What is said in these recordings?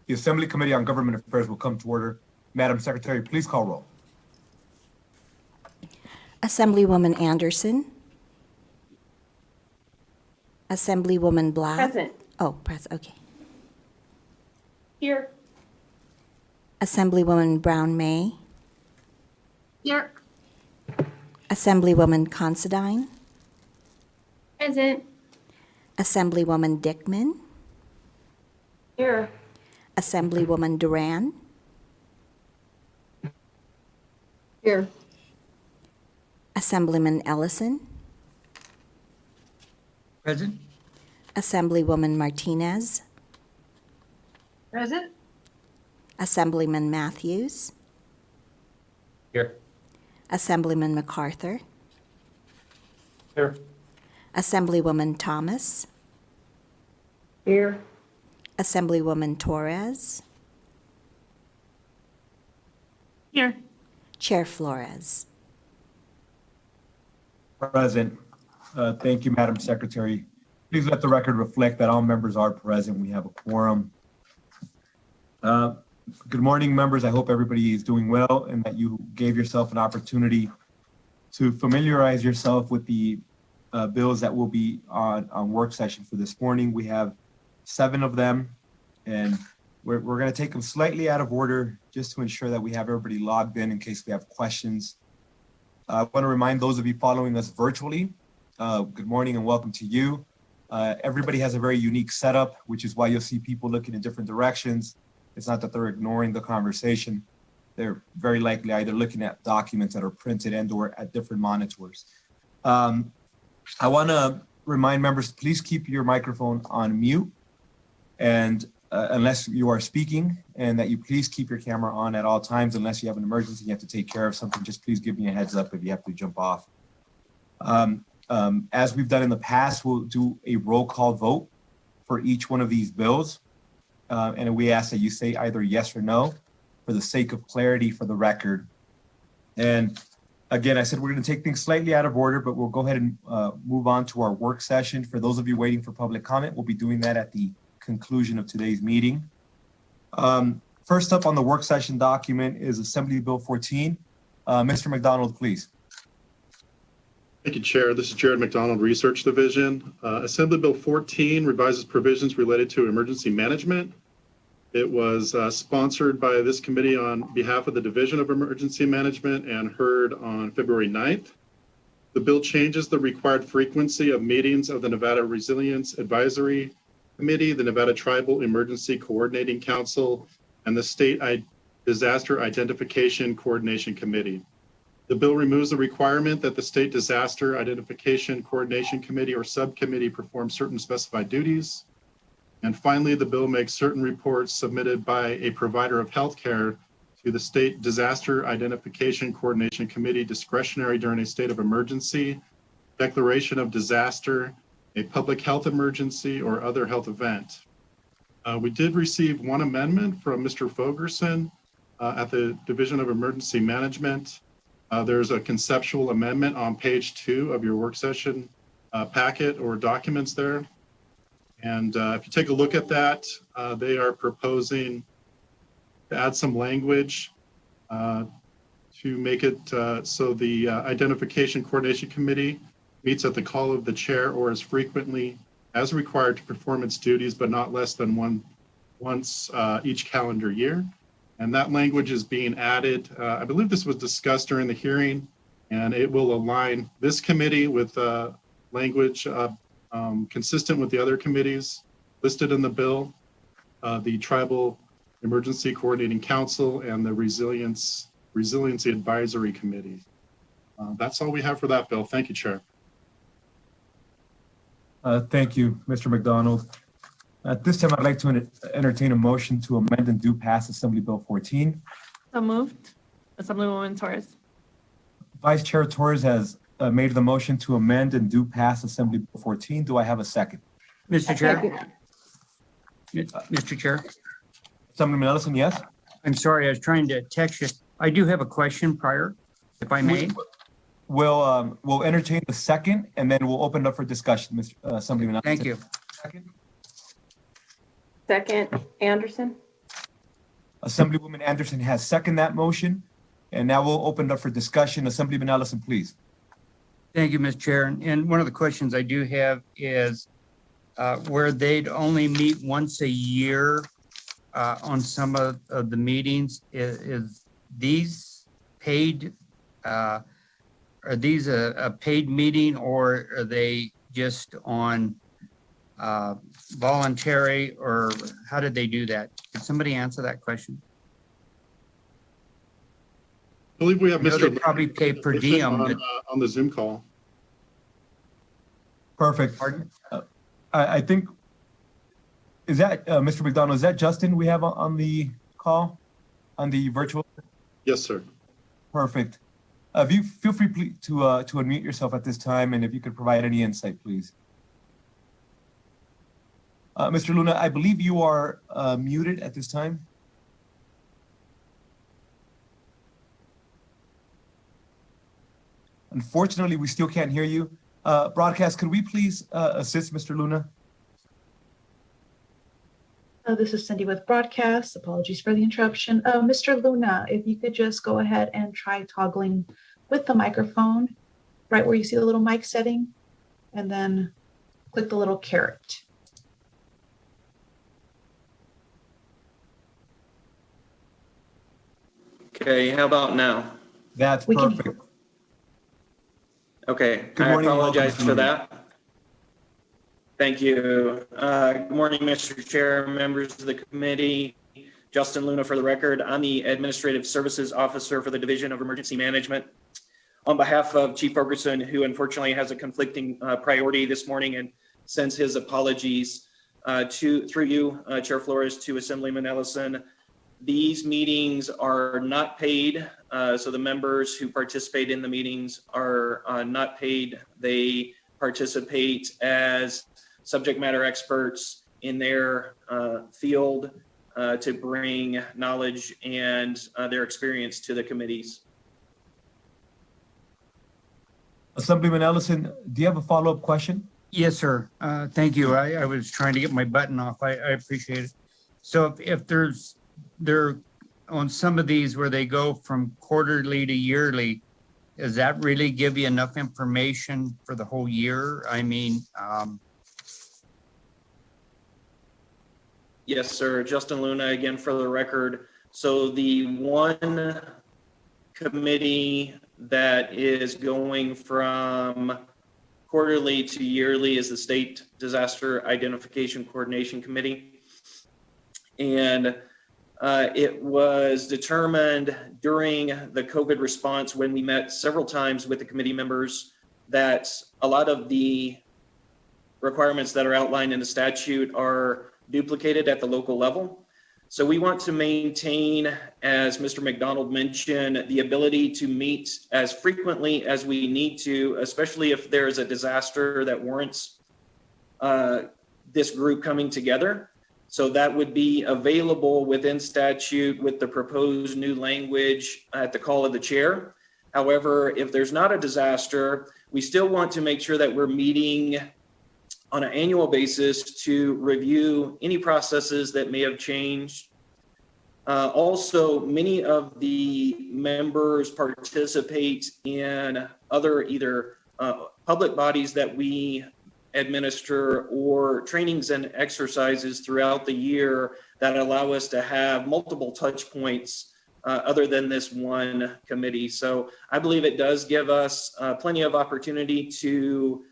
The Assembly Committee on Government Affairs will come to order. Madam Secretary, please call roll. Assemblywoman Anderson. Assemblywoman Black. Present. Oh, present, okay. Here. Assemblywoman Brown May. Here. Assemblywoman Considine. Present. Assemblywoman Dickman. Here. Assemblywoman Duran. Here. Assemblyman Ellison. Present. Assemblywoman Martinez. Present. Assemblyman Matthews. Here. Assemblyman MacArthur. Here. Assemblywoman Thomas. Here. Assemblywoman Torres. Here. Chair Flores. Present. Thank you, Madam Secretary. Please let the record reflect that all members are present. We have a quorum. Good morning, members. I hope everybody is doing well and that you gave yourself an opportunity to familiarize yourself with the bills that will be on work session for this morning. We have 7 of them, and we're going to take them slightly out of order just to ensure that we have everybody logged in case we have questions. I want to remind those of you following us virtually, good morning and welcome to you. Everybody has a very unique setup, which is why you'll see people looking in different directions. It's not that they're ignoring the conversation. They're very likely either looking at documents that are printed and or at different monitors. I want to remind members, please keep your microphone on mute and unless you are speaking, and that you please keep your camera on at all times. Unless you have an emergency, you have to take care of something, just please give me a heads up if you have to jump off. As we've done in the past, we'll do a roll call vote for each one of these bills. And we ask that you say either yes or no for the sake of clarity for the record. And again, I said we're going to take things slightly out of order, but we'll go ahead and move on to our work session. For those of you waiting for public comment, we'll be doing that at the conclusion of today's meeting. First up on the work session document is Assembly Bill 14. Mr. McDonald, please. Thank you, Chair. This is Jared McDonald, Research Division. Assembly Bill 14 revises provisions related to emergency management. It was sponsored by this committee on behalf of the Division of Emergency Management and heard on February 9th. The bill changes the required frequency of meetings of the Nevada Resilience Advisory Committee, the Nevada Tribal Emergency Coordinating Council, and the State Disaster Identification Coordination Committee. The bill removes the requirement that the State Disaster Identification Coordination Committee or subcommittee perform certain specified duties. And finally, the bill makes certain reports submitted by a provider of healthcare to the State Disaster Identification Coordination Committee discretionary during a state of emergency, declaration of disaster, a public health emergency, or other health event. We did receive one amendment from Mr. Fogerson at the Division of Emergency Management. There's a conceptual amendment on page 2 of your work session packet or documents there. And if you take a look at that, they are proposing to add some language to make it so the Identification Coordination Committee meets at the call of the chair or as frequently as required to perform its duties, but not less than once each calendar year. And that language is being added. I believe this was discussed during the hearing, and it will align this committee with language consistent with the other committees listed in the bill, the Tribal Emergency Coordinating Council and the Resiliency Advisory Committee. That's all we have for that bill. Thank you, Chair. Thank you, Mr. McDonald. At this time, I'd like to entertain a motion to amend and do pass Assembly Bill 14. So moved. Assemblywoman Torres. Vice Chair Torres has made the motion to amend and do pass Assembly Bill 14. Do I have a second? Mr. Chair. Mr. Chair. Assemblyman Ellison, yes? I'm sorry, I was trying to text you. I do have a question prior, if I may. We'll entertain the second, and then we'll open it up for discussion, Mr. Assemblyman Ellison. Thank you. Second. Second, Anderson. Assemblywoman Anderson has seconded that motion. And now we'll open it up for discussion. Assemblyman Ellison, please. Thank you, Mr. Chair. And one of the questions I do have is where they'd only meet once a year on some of the meetings, is these paid, are these a paid meeting, or are they just on voluntary, or how did they do that? Could somebody answer that question? I believe we have I know Mr. they probably pay per diem, but on the Zoom call. Perfect. pardon? I think, is that, Mr. McDonald, is that Justin we have on the call, on the virtual? Yes, sir. Perfect. If you feel free to unmute yourself at this time, and if you could provide any insight, please. Mr. Luna, I believe you are muted at this time. Unfortunately, we still can't hear you. Broadcast, could we please assist Mr. Luna? This is Cindy with Broadcast. Apologies for the interruption. Mr. Luna, if you could just go ahead and try toggling with the microphone, right where you see the little mic setting, and then click the little caret. Okay, how about now? That's We can- perfect. Okay, Good I morning, apologize welcome. for that. Thank you. Good morning, Mr. Chair, members of the committee. Justin Luna for the record. I'm the Administrative Services Officer for the Division of Emergency Management. On behalf of Chief Ferguson, who unfortunately has a conflicting priority this morning and sends his apologies through you, Chair Flores, to Assemblyman Ellison. These meetings are not paid, so the members who participate in the meetings are not paid. They participate as subject matter experts in their field to bring knowledge and their experience to the committees. Assemblyman Ellison, do you have a follow-up question? Yes, sir. Thank you. I was trying to get my button off. I appreciate it. So if there on some of these where they go from quarterly to yearly, does that really give you enough information for the whole year? I mean, Yes, sir. Justin Luna again for the record. So the one committee that is going from quarterly to yearly is the State Disaster Identification Coordination Committee. And it was determined during the COVID response, when we met several times with the committee members, that a lot of the requirements that are outlined in the statute are duplicated at the local level. So we want to maintain, as Mr. McDonald mentioned, the ability to meet as frequently as we need to, especially if there is a disaster that warrants this group coming together. So that would be available within statute with the proposed new language at the call of the chair. However, if there's not a disaster, we still want to make sure that we're meeting on an annual basis to review any processes that may have changed. Also, many of the members participate in other either public bodies that we administer or trainings and exercises throughout the year that allow us to have multiple touch points other than this one committee. So I believe it does give us plenty of opportunity to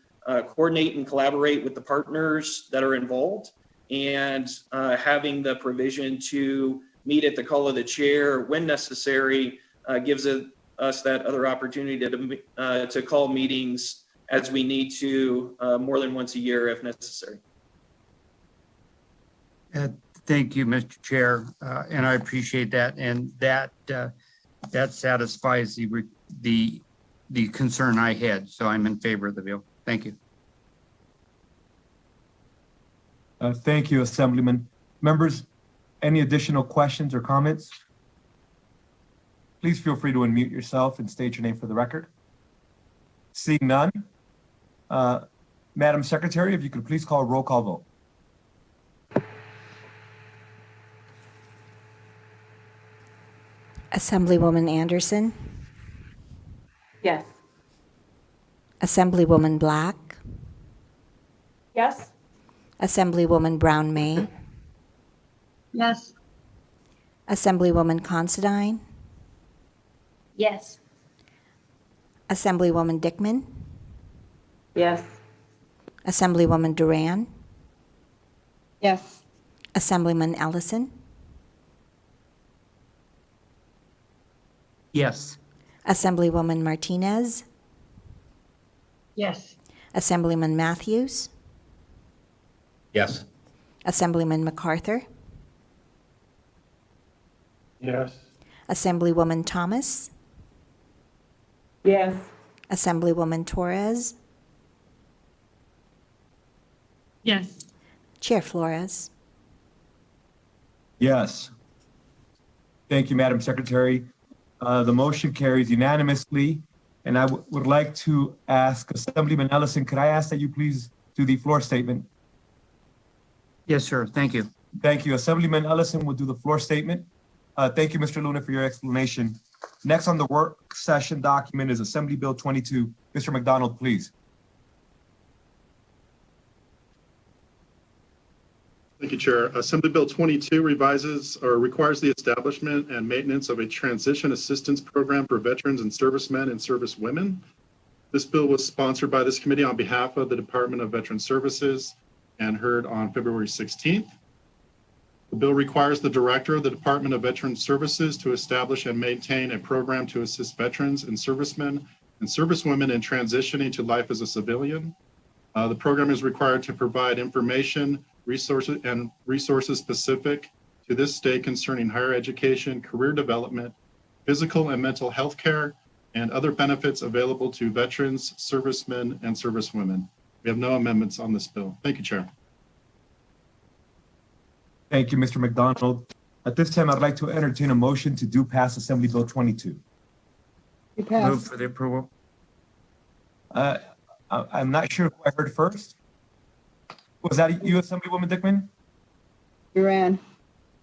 coordinate and collaborate with the partners that are involved, and having the provision to meet at the call of the chair when necessary gives us that other opportunity to call meetings as we need to more than once a year if necessary. thank you, Mr. Chair, and I appreciate that. And that satisfies the concern I had. So I'm in favor of the bill. Thank you. Thank you, Assemblyman. Members, any additional questions or comments? Please feel free to unmute yourself and state your name for the record. Seeing none, Madam Secretary, if you could please call a roll call vote. Assemblywoman Anderson, Yes. Assemblywoman Black, Yes. Assemblywoman Brown May, Yes. Assemblywoman Considine, Yes. Assemblywoman Dickman, Yes. Assemblywoman Duran, Yes. Assemblyman Ellison, Yes. Assemblywoman Martinez, Yes. Assemblyman Matthews, Yes. Assemblyman MacArthur, Yes. Assemblywoman Thomas, Yes. Assemblywoman Torres, Yes. Chair Flores. Yes. Thank you, Madam Secretary. The motion carries unanimously, and I would like to ask Assemblyman Ellison, could I ask that you please do the floor statement? Yes, sir. Thank you. Thank you. Assemblyman Ellison will do the floor statement. Thank you, Mr. Luna, for your explanation. Next on the work session document is Assembly Bill 22. Mr. McDonald, please. Thank you, Chair. Assembly Bill 22 revises or requires the establishment and maintenance of a transition assistance program for veterans and servicemen and servicewomen. This bill was sponsored by this committee on behalf of the Department of Veteran Services and heard on February 16th. The bill requires the Director of the Department of Veteran Services to establish and maintain a program to assist veterans and servicemen and servicewomen in transitioning to life as a civilian. The program is required to provide information, resources specific to this state concerning higher education, career development, physical and mental health care, and other benefits available to veterans, servicemen, and servicewomen. We have no amendments on this bill. Thank you, Chair. Thank you, Mr. McDonald. At this time, I'd like to entertain a motion to do pass Assembly Bill 22. Move for the approval. I'm not sure who I heard first. Was that you, Assemblywoman Dickman? Duran.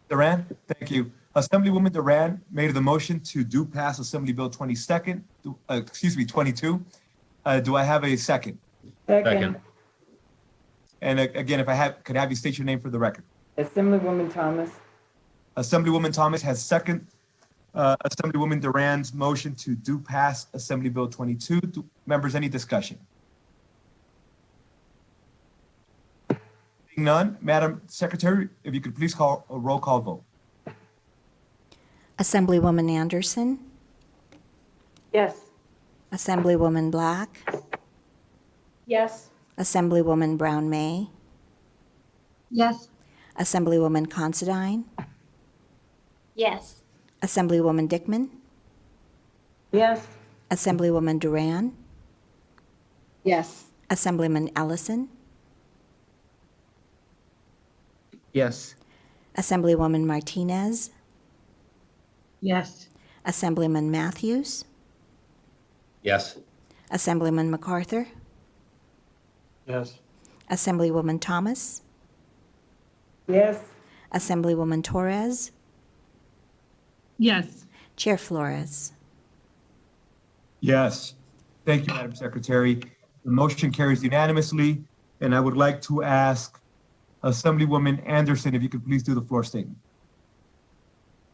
Duran? Thank you. Assemblywoman Duran made the motion to do pass Assembly Bill 22. Do I have a second? Second. And again, if I could have you state your name for the record. Assemblywoman Thomas. Assemblywoman Thomas has second Assemblywoman Duran's motion to do pass Assembly Bill 22. Members, any discussion? Seeing none, Madam Secretary, if you could please call a roll call vote. Assemblywoman Anderson, Yes. Assemblywoman Black, Yes. Assemblywoman Brown May, Yes. Assemblywoman Considine, Yes. Assemblywoman Dickman, Yes. Assemblywoman Duran, Yes. Assemblyman Ellison, Yes. Assemblywoman Martinez, Yes. Assemblyman Matthews, Yes. Assemblyman MacArthur, Yes. Assemblywoman Thomas, Yes. Assemblywoman Torres, Yes. Chair Flores. Yes. Thank you, Madam Secretary. The motion carries unanimously, and I would like to ask Assemblywoman Anderson if you could please do the floor statement.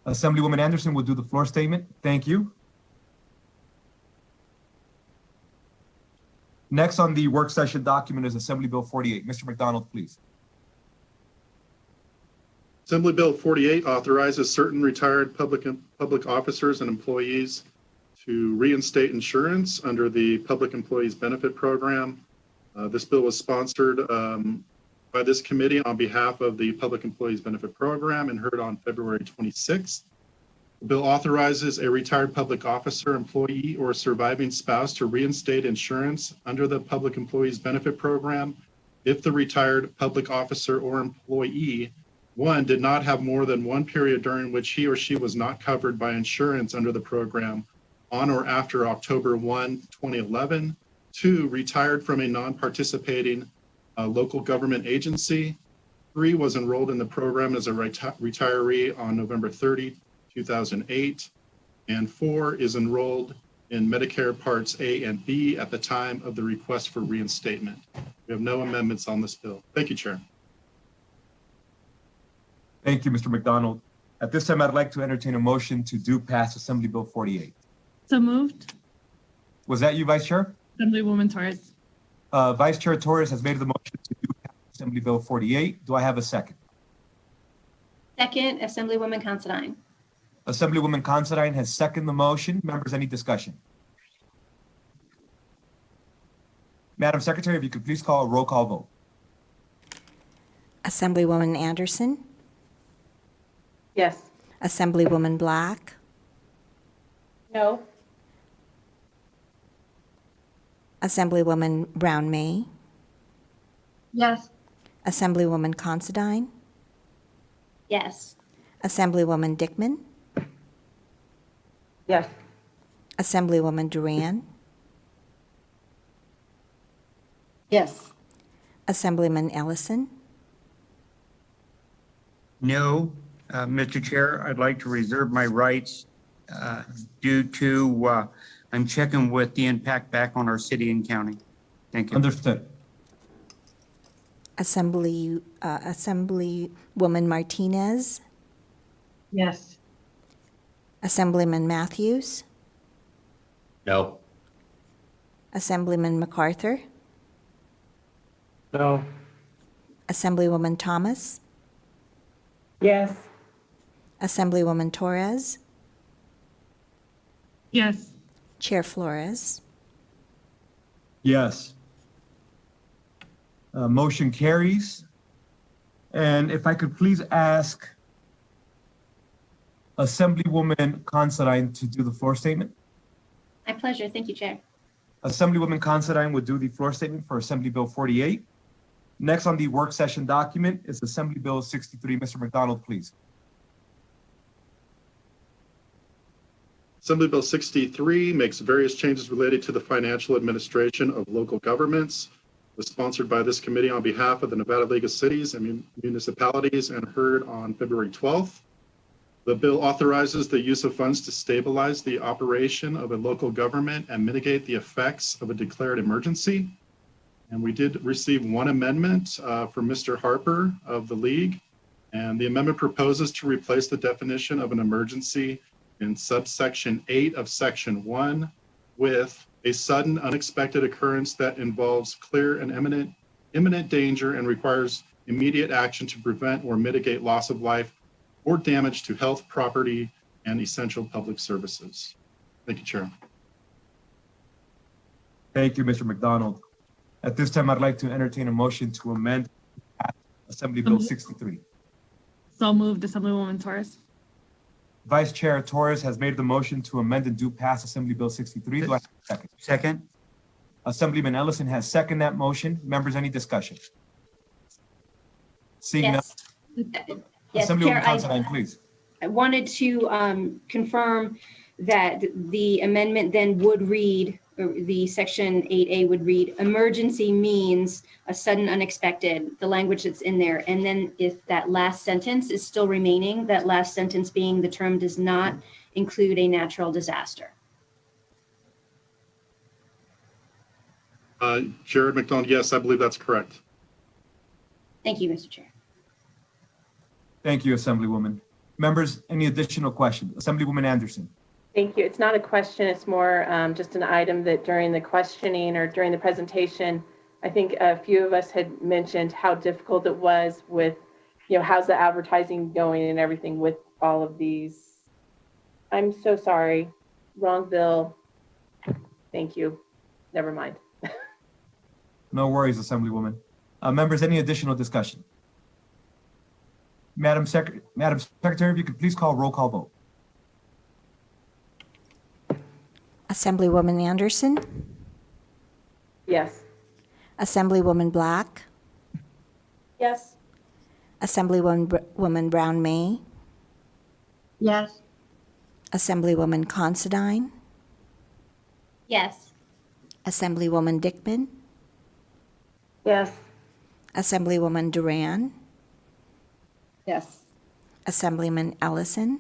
Assemblywoman Anderson will do the floor statement. Thank you. Next on the work session document is Assembly Bill 48. Mr. McDonald, please. Assembly Bill 48 authorizes certain retired public officers and employees to reinstate insurance under the Public Employees Benefit Program. This bill was sponsored by this committee on behalf of the Public Employees Benefit Program and heard on February 26th. The bill authorizes a retired public officer, employee, or surviving spouse to reinstate insurance under the Public Employees Benefit Program if the retired public officer or employee, one, did not have more than one period during which he or she was not covered by insurance under the program on or after October 1, 2011, two, retired from a non-participating local government agency, three, was enrolled in the program as a retiree on November 30, 2008, and 4 is enrolled in Medicare Parts A and B at the time of the request for reinstatement. We have no amendments on this bill. Thank you, Chair. Thank you, Mr. McDonald. At this time, I'd like to entertain a motion to do pass Assembly Bill 48. So moved. Was that you, Vice Chair? Assemblywoman Torres. Vice Chair Torres has made the motion to do pass Assembly Bill 48. Do I have a second? Second, Assemblywoman Considine. Assemblywoman Considine has seconded the motion. Members, any discussion? Madam Secretary, if you could please call a roll call vote. Assemblywoman Anderson, Yes. Assemblywoman Black, No. Assemblywoman Brown May, Yes. Assemblywoman Considine, Yes. Assemblywoman Dickman, Yes. Assemblywoman Duran, Yes. Assemblyman Ellison, No, Mr. Chair, I'd like to reserve my rights due to, I'm checking with the impact back on our city and county. Thank you. Understood. Assemblywoman Martinez, Yes. Assemblyman Matthews, No. Assemblyman MacArthur, No. Assemblywoman Thomas, Yes. Assemblywoman Torres, Yes. Chair Flores. Yes. Motion carries. And if I could please ask Assemblywoman Considine to do the floor statement. My pleasure. Thank you, Chair. Assemblywoman Considine would do the floor statement for Assembly Bill 48. Next on the work session document is Assembly Bill 63. Mr. McDonald, please. Assembly Bill 63 makes various changes related to the financial administration of local governments. It was sponsored by this committee on behalf of the Nevada League of Cities and Municipalities and heard on February 12th. The bill authorizes the use of funds to stabilize the operation of a local government and mitigate the effects of a declared emergency. And we did receive one amendment from Mr. Harper of the League. And the amendment proposes to replace the definition of an emergency in subsection 8 of section 1 with a sudden unexpected occurrence that involves clear and imminent danger and requires immediate action to prevent or mitigate loss of life or damage to health, property, and essential public services. Thank you, Chair. Thank you, Mr. McDonald. At this time, I'd like to entertain a motion to amend Assembly Bill 63. So moved, Assemblywoman Torres. Vice Chair Torres has made the motion to amend and do pass Assembly Bill 63. Do I have a second? Second? Assemblyman Ellison has seconded that motion. Members, any discussion? Seeing none. Yes. Yes, Assemblywoman Chair, Considine, please. I wanted to confirm that the amendment then would read, or the section 8A would read, emergency means a sudden unexpected, the language that's in there. And then if that last sentence is still remaining, that last sentence being the term does not include a natural disaster. Jared McDonald, yes, I believe that's correct. Thank you, Mr. Chair. Thank you, Assemblywoman. Members, any additional questions? Assemblywoman Anderson. Thank you. It's not a question. It's more just an item that during the questioning or during the presentation, I think a few of us had mentioned how difficult it was with, how's the advertising going and everything with all of these. I'm so sorry. Wrong bill. Thank you. Never mind. No worries, Assemblywoman. Members, any additional discussion? Madam Secretary, if you could please call roll call vote. Assemblywoman Anderson, Yes. Assemblywoman Black, Yes. Assemblywoman Brown May, Yes. Assemblywoman Considine, Yes. Assemblywoman Dickman, Yes. Assemblywoman Duran, Yes. Assemblyman Ellison,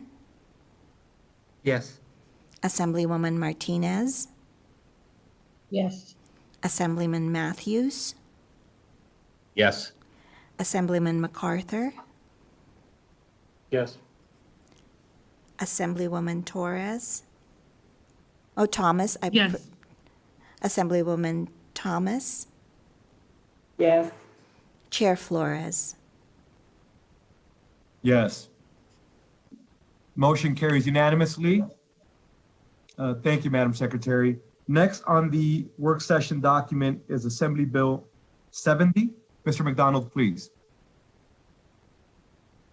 Yes. Assemblywoman Martinez, Yes. Assemblyman Matthews, Yes. Assemblyman MacArthur, Yes. Assemblywoman Torres. Oh, Thomas. Yes. Assemblywoman Thomas, Yes. Chair Flores. Yes. Motion carries unanimously. Thank you, Madam Secretary. Next on the work session document is Assembly Bill 70. Mr. McDonald, please.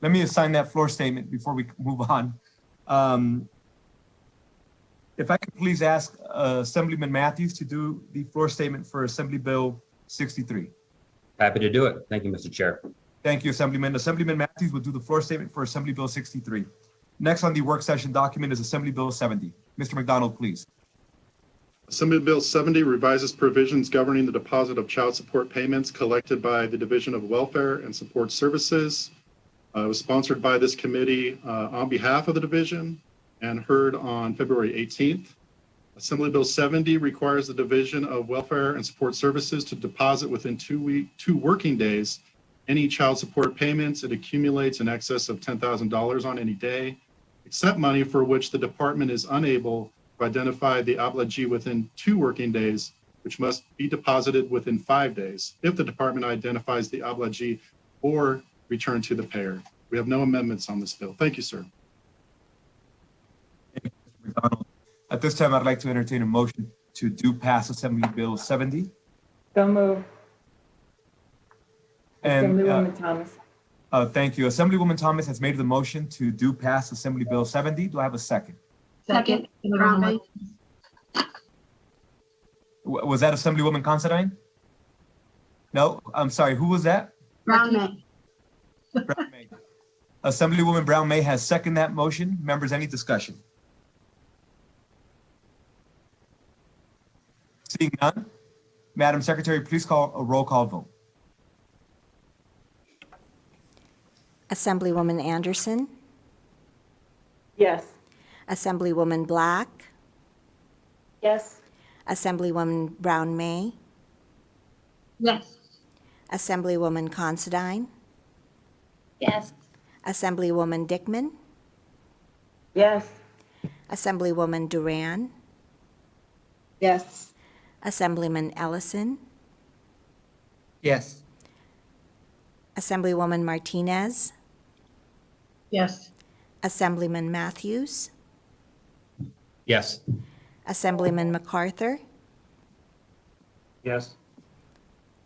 Let me assign that floor statement before we move on. If I could please ask Assemblyman Matthews to do the floor statement for Assembly Bill 63. Happy to do it. Thank you, Mr. Chair. Thank you, Assemblyman. Assemblyman Matthews will do the floor statement for Assembly Bill 63. Next on the work session document is Assembly Bill 70. Mr. McDonald, please. Assembly Bill 70 revises provisions governing the deposit of child support payments collected by the Division of Welfare and Support Services. It was sponsored by this committee on behalf of the division and heard on February 18th. Assembly Bill 70 requires the Division of Welfare and Support Services to deposit within 2 working days any child support payments it accumulates in excess of $10,000 on any day, except money for which the department is unable to identify the obligee within 2 working days, which must be deposited within 5 days if the department identifies the obligee or return to the payer. We have no amendments on this bill. Thank you, sir. Thank you, Mr. McDonald. At this time, I'd like to entertain a motion to do pass Assembly Bill 70. So move. And Thomas. thank you. Assemblywoman Thomas has made the motion to do pass Assembly Bill 70. Do I have a second? Second. Was that Assemblywoman Considine? No, I'm sorry. Who was that? Brown May. Brown May. Assemblywoman Brown May has seconded that motion. Members, any discussion? Seeing none, Madam Secretary, please call a roll call vote. Assemblywoman Anderson, Yes. Assemblywoman Black, Yes. Assemblywoman Brown May, Yes. Assemblywoman Considine, Yes. Assemblywoman Dickman, Yes. Assemblywoman Duran, Yes. Assemblyman Ellison, Yes. Assemblywoman Martinez, Yes. Assemblyman Matthews, Yes. Assemblyman MacArthur, Yes.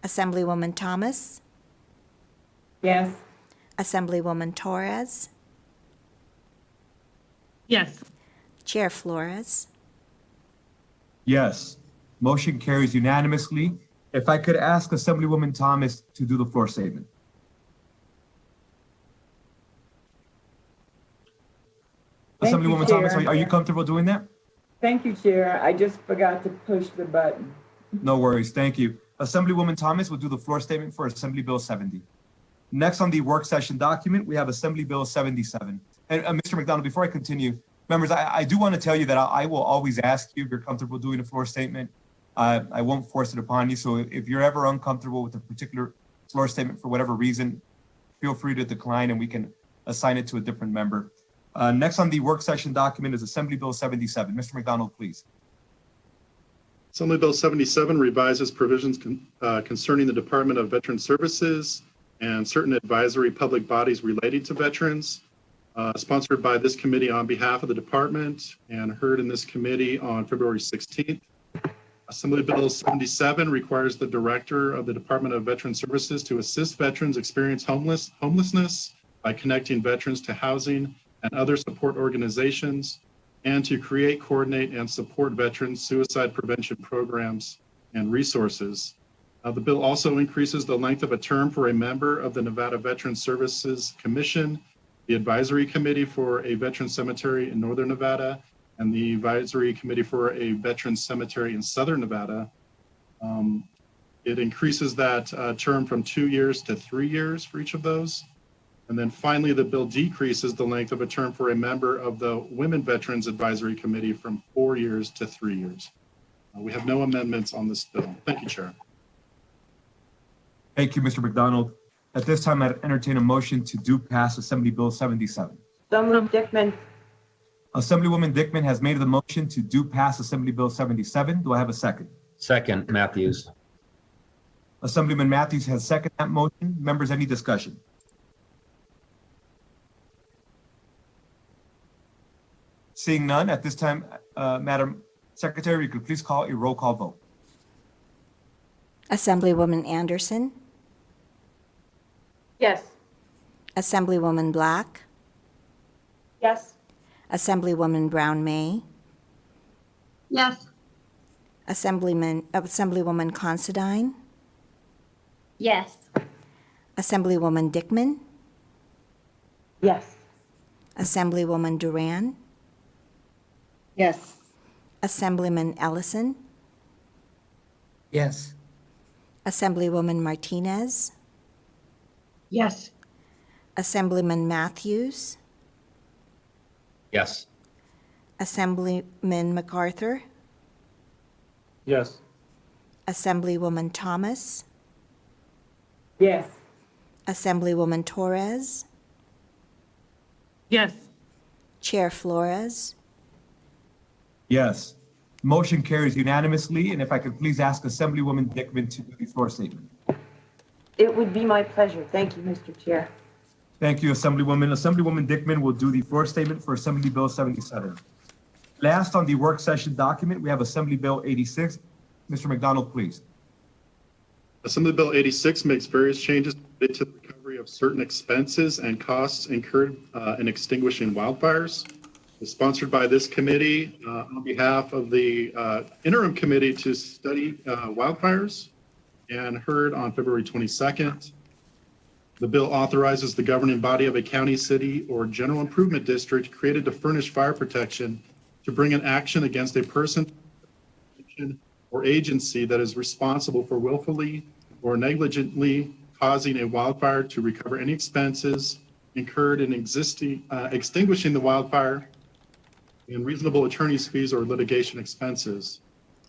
Assemblywoman Thomas, Yes. Assemblywoman Torres, Yes. Chair Flores. Yes, motion carries unanimously. If I could ask Assemblywoman Thomas to do the floor statement. Thank you, Assemblywoman Thomas, Chair. are you comfortable doing that? Thank you, Chair. I just forgot to push the button. No worries, thank you. Assemblywoman Thomas will do the floor statement for Assembly Bill 70. Next on the work session document, we have Assembly Bill 77. And Mr. McDonald, before I continue, members, I do want to tell you that I will always ask you if you're comfortable doing a floor statement. I won't force it upon you. So if you're ever uncomfortable with a particular floor statement for whatever reason, feel free to decline and we can assign it to a different member. Next on the work session document is Assembly Bill 77. Mr. McDonald, please. Assembly Bill 77 revises provisions concerning the Department of Veteran Services and certain advisory public bodies relating to veterans, sponsored by this committee on behalf of the department and heard in this committee on February 16th. Assembly Bill 77 requires the Director of the Department of Veteran Services to assist veterans experiencing homelessness by connecting veterans to housing and other support organizations, and to create, coordinate, and support veterans' suicide prevention programs and resources. The bill also increases the length of a term for a member of the Nevada Veteran Services Commission, the Advisory Committee for a Veteran Cemetery in Northern Nevada, and the Advisory Committee for a Veteran Cemetery in Southern Nevada. It increases that term from 2 years to 3 years for each of those. And then finally, the bill decreases the length of a term for a member of the Women Veterans Advisory Committee from 4 years to 3 years. We have no amendments on this bill. Thank you, Chair. Thank you, Mr. McDonald. At this time, I'd entertain a motion to do pass Assembly Bill 77. So moved, Dickman. Assemblywoman Dickman has made the motion to do pass Assembly Bill 77. Do I have a second? Second, Matthews. Assemblyman Matthews has seconded that motion. Members, any discussion? Seeing none, at this time, Madam Secretary, you could please call a roll call vote. Assemblywoman Anderson, Yes. Assemblywoman Black, Yes. Assemblywoman Brown May, Yes. Assemblywoman Considine, Yes. Assemblywoman Dickman, Yes. Assemblywoman Duran, Yes. Assemblyman Ellison, Yes. Assemblywoman Martinez, Yes. Assemblyman Matthews, Yes. Assemblyman MacArthur, Yes. Assemblywoman Thomas, Yes. Assemblywoman Torres, Yes. Chair Flores, Yes. Motion carries unanimously, and if I could please ask Assemblywoman Dickman to do the floor statement. It would be my pleasure. Thank you, Mr. Chair. Thank you, Assemblywoman. Assemblywoman Dickman will do the floor statement for Assembly Bill 77. Last on the work session document, we have Assembly Bill 86. Mr. McDonald, please. Assembly Bill 86 makes various changes related to the recovery of certain expenses and costs incurred in extinguishing wildfires. It's sponsored by this committee on behalf of the interim committee to study wildfires and heard on February 22nd. The bill authorizes the governing body of a county, city, or general improvement district created to furnish fire protection to bring an action against a person or agency that is responsible for willfully or negligently causing a wildfire to recover any expenses incurred in extinguishing the wildfire and reasonable attorney's fees or litigation expenses.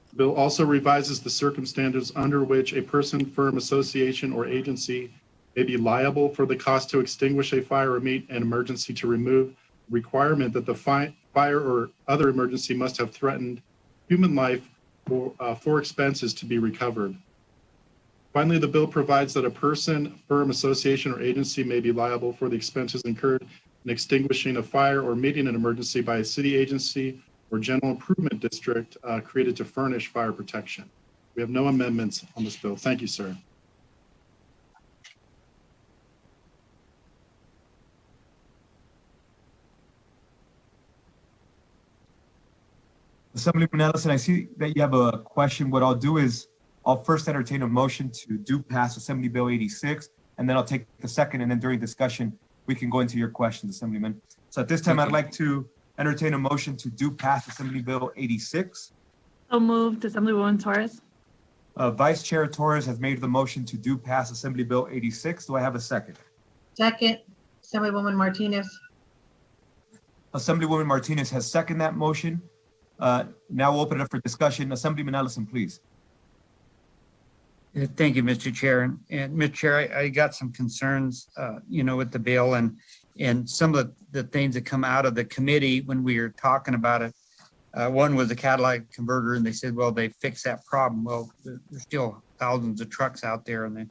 The bill also revises the circumstances under which a person, firm, association, or agency may be liable for the cost to extinguish a fire or meet an emergency to remove requirement that the fire or other emergency must have threatened human life for expenses to be recovered. Finally, the bill provides that a person, firm, association, or agency may be liable for the expenses incurred in extinguishing a fire or meeting an emergency by a city agency or general improvement district created to furnish fire protection. We have no amendments on this bill. Thank you, sir. Assemblyman Ellison, I see that you have a question. What I'll do is I'll first entertain a motion to do pass Assembly Bill 86, and then I'll take the second, and then during discussion, we can go into your questions, Assemblyman. So at this time, I'd like to entertain a motion to do pass Assembly Bill 86. So moved, Assemblywoman Torres. Vice Chair Torres has made the motion to do pass Assembly Bill 86. Do I have a second? Second, Assemblywoman Martinez. Assemblywoman Martinez has seconded that motion. Now we'll open it up for discussion. Assemblyman Ellison, please. Yeah, thank you, Mr. Chair. And Mr. Chair, I got some concerns, with the bill and some of the things that come out of the committee when we were talking about it. One was a catalytic converter, and they said, well, they fixed that problem. Well, there's still thousands of trucks out there, and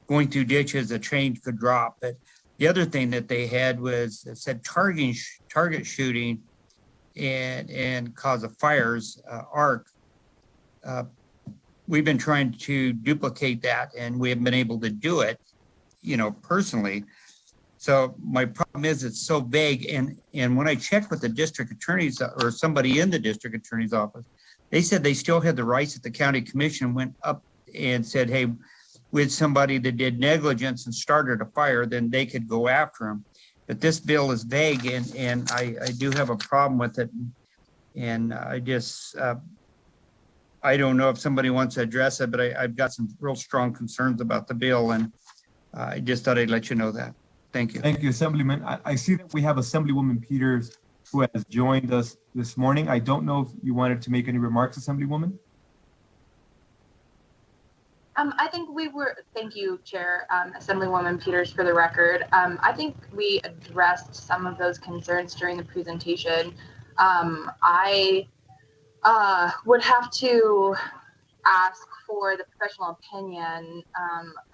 going through ditches, a train could drop. But the other thing that they had was it said target shooting and cause of fires, arc. We've been trying to duplicate that, and we haven't been able to do it, personally. So my problem is it's so vague. And when I checked with the district attorneys or somebody in the district attorney's office, they said they still had the rights. That the county commission went up and said, hey, with somebody that did negligence and started a fire, then they could go after them. But this bill is vague, and I do have a problem with it. And I just, I don't know if somebody wants to address it, but I've got some real strong concerns about the bill, and I just thought I'd let you know that. Thank you. Thank you, Assemblyman. I see that we have Assemblywoman Peters who has joined us this morning. I don't know if you wanted to make any remarks, Assemblywoman? I think thank you, Chair, Assemblywoman Peters, for the record. I think we addressed some of those concerns during the presentation. I would have to ask for the professional opinion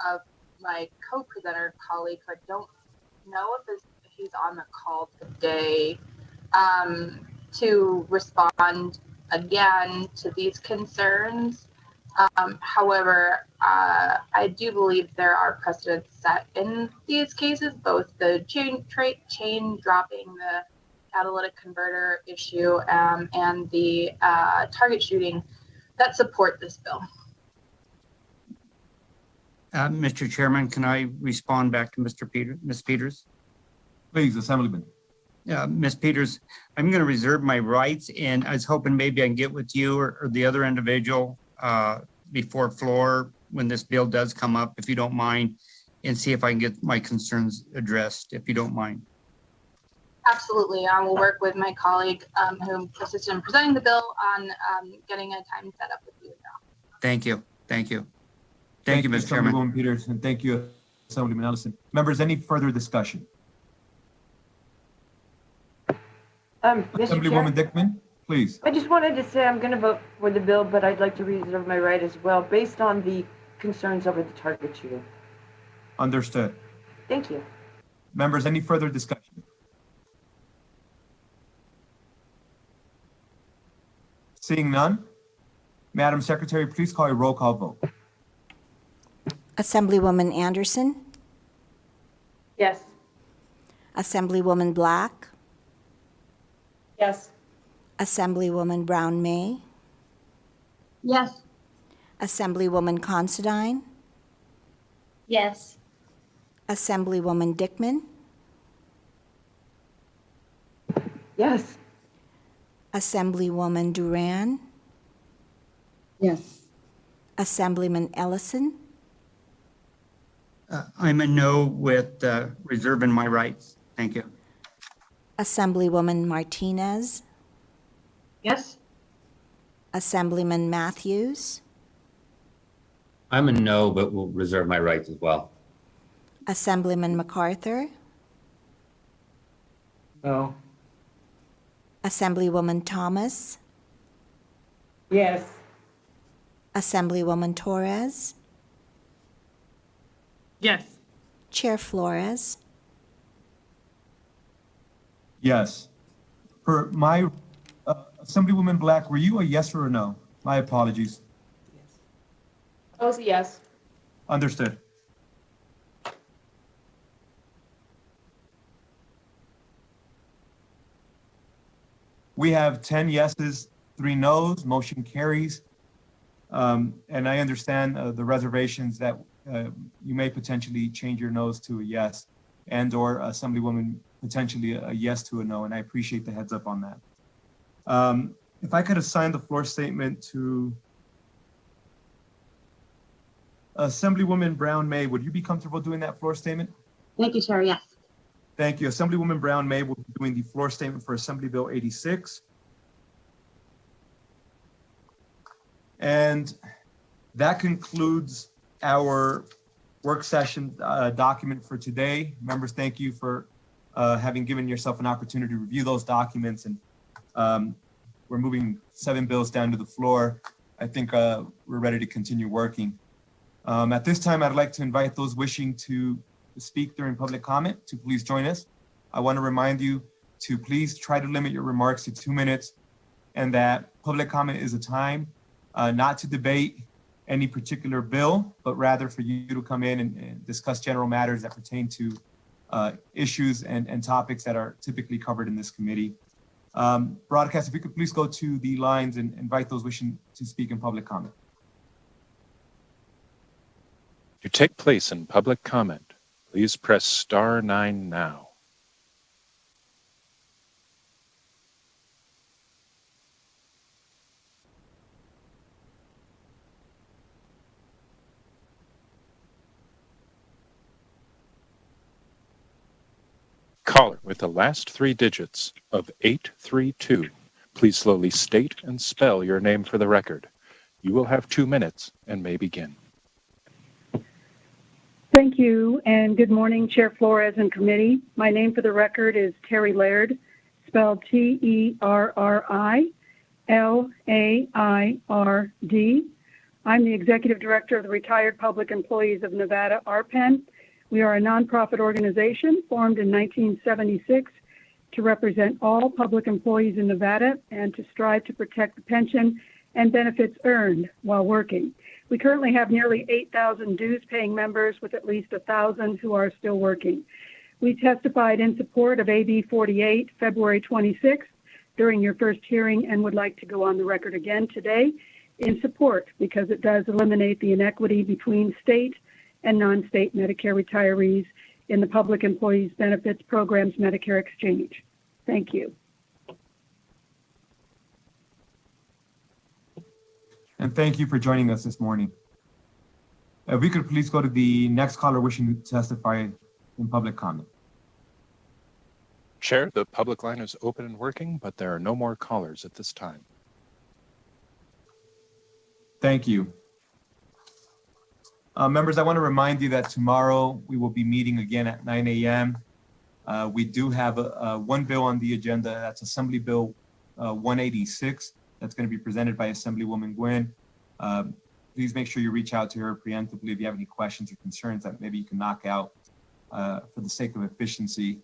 of my co-presenter colleague, who I don't know if he's on the call today, to respond again to these concerns. However, I do believe there are precedents set in these cases, both the chain dropping, the catalytic converter issue, and the target shooting, that support this bill. Mr. Chairman, can I respond back to Ms. Peters? Please, Assemblyman. Ms. Peters, I'm going to reserve my rights, and I was hoping maybe I can get with you or the other individual before floor when this bill does come up, if you don't mind, and see if I can get my concerns addressed, if you don't mind. Absolutely. I will work with my colleague who assisted in presenting the bill on getting a time set up with you now. Thank you. Thank you. Thank you, Mr. Chairman. Assemblywoman Peters, and thank you, Assemblyman Ellison. Members, any further discussion? Mr. Assemblywoman Chair, Dickman, please. I just wanted to say I'm going to vote for the bill, but I'd like to reserve my right as well, based on the concerns over the target shooting. Understood. Thank you. Members, any further discussion? Seeing none, Madam Secretary, please call a roll call vote. Assemblywoman Anderson, Yes. Assemblywoman Black, Yes. Assemblywoman Brown May, Yes. Assemblywoman Considine, Yes. Assemblywoman Dickman, Yes. Assemblywoman Duran, Yes. Assemblyman Ellison, I'm a no with reserving my rights. Thank you. Assemblywoman Martinez, Yes. Assemblyman Matthews, I'm a no, but will reserve my rights as well. Assemblyman MacArthur, No. Assemblywoman Thomas, Yes. Assemblywoman Torres, Yes. Chair Flores, Yes. For my, Assemblywoman Black, were you a yes or a no? My apologies. That was a yes. Understood. We have 10 yeses, 3 nos, motion carries. And I understand the reservations that you may potentially change your no's to a yes, and or Assemblywoman potentially a yes to a no, and I appreciate the heads up on that. If I could assign the floor statement to Assemblywoman Brown May, would you be comfortable doing that floor statement? Thank you, Chair. Yes. Thank you. Assemblywoman Brown May will be doing the floor statement for Assembly Bill 86. And that concludes our work session document for today. Members, thank you for having given yourself an opportunity to review those documents. And we're moving 7 bills down to the floor. I think we're ready to continue working. At this time, I'd like to invite those wishing to speak during public comment to please join us. I want to remind you to please try to limit your remarks to 2 minutes, and that public comment is a time not to debate any particular bill, but rather for you to come in and discuss general matters that pertain to issues and topics that are typically covered in this committee. Broadcast, if you could please go to the lines and invite those wishing to speak in public comment. To take place in public comment, please press *9 now. Caller with the last three digits of 832, please slowly state and spell your name for the record. You will have 2 minutes and may begin. Thank you, and good morning, Chair Flores and committee. My name for the record is Terry Laird, spelled Terrilaird. I'm the Executive Director of the Retired Public Employees of Nevada, RPEN. We are a nonprofit organization formed in 1976 to represent all public employees in Nevada and to strive to protect the pension and benefits earned while working. We currently have nearly 8,000 dues-paying members with at least 1,000 who are still working. We testified in support of AB 48 February 26th during your first hearing and would like to go on the record again today in support because it does eliminate the inequity between state and non-state Medicare retirees in the Public Employees Benefits Program's Medicare Exchange. Thank you. And thank you for joining us this morning. If we could please go to the next caller wishing to testify in public comment. Chair, the public line is open and working, but there are no more callers at this time. Thank you. Members, I want to remind you that tomorrow we will be meeting again at 9 a.m. We do have one bill on the agenda. That's Assembly Bill 186. That's going to be presented by Assemblywoman Nguyen. Please make sure you reach out to her preemptively if you have any questions or concerns that maybe you can knock out for the sake of efficiency.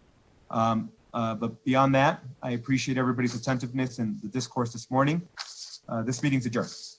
But beyond that, I appreciate everybody's attentiveness and the discourse this morning. This meeting's adjourned.